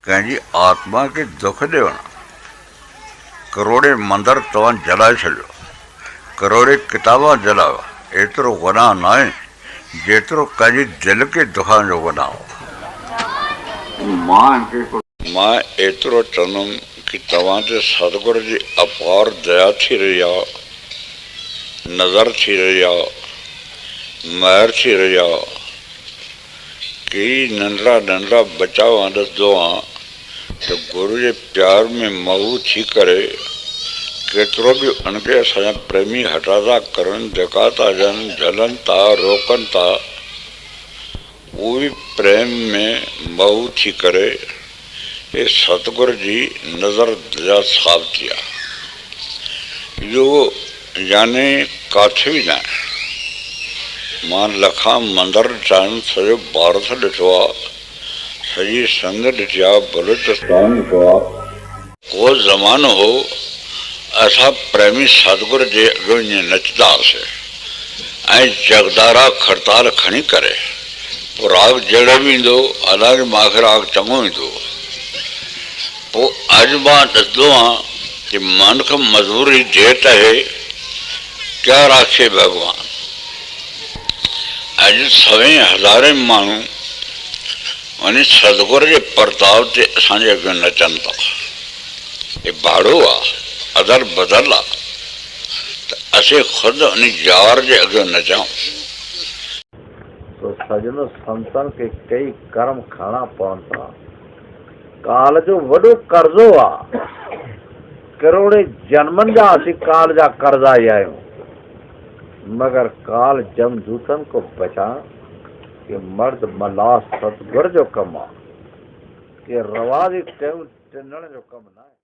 कहीं जी आत्मा के दुख देना करोड़े मंदिर तव्हां जलाए छॾियो, करोड़े किताबां जलायो, एतिरो गुनाह न आहे जेतिरो कंहिंजी दिल खे दुखाइण जो गुनाह हो। मां एतिरो चवंदुमि कि तव्हां ते सतगुर जी अपार दया थी रही आहे, नज़र थी रही आहे, महर थी रही आहे कि नंढड़ा नंढड़ा बच्चा ॾिसंदो आहियां त गुरू जे प्यार में महू थी करे केतिरो बि उनखे असांजा प्रेमी हटा था करनि, धिका था ॾियनि, झलनि था, रोकनि था, उहो बि प्रेम में महू थी करे हे सतगुर जी नज़र दया साफ़ थी आहे। इहो याने काथे बि न आहे। मां लखां मंदर ॾिठा आहिनि, सॼो भारत ॾिठो आहे, सॼी संग ॾिठी आहे, बलूचिस्तान ॾिठो आहे। को ज़मानो हो असां प्रेमी सतगुर जे अॻियां ईअं नचंदा हुआसीं ऐं जगदारा खड़ताल खणी करे पोइ राग जहिड़ो बि ईंदो, हालांकि मूंखे राग चङो ईंदो। पोइ अॼु मां ॾिसंदो आहियां कि मन खे मजबूरी जेट आहे, क्या राखे भॻवान। अॼु सवें हज़ारे माण्हू उन सतगुर जे प्रताप ते असांजे अॻियां नचनि था। हे भाड़ो आहे, अदर बदल आहे त असीं ख़ुदि उन यार जे अॻियां नचूं। तो सजनो संतन के कई कर्म खणा पवनि था। काल जो वॾो कर्ज़ो आहे, करोड़े जन्मनि जा असीं काल जा कर्ज़ाई आहियूं, मगर काल जमदूतनि को बचाइण कि मर्द मल्लाह सतगुर जो कमु आहे, कि रवा जी टिनण जो कमु न आहे।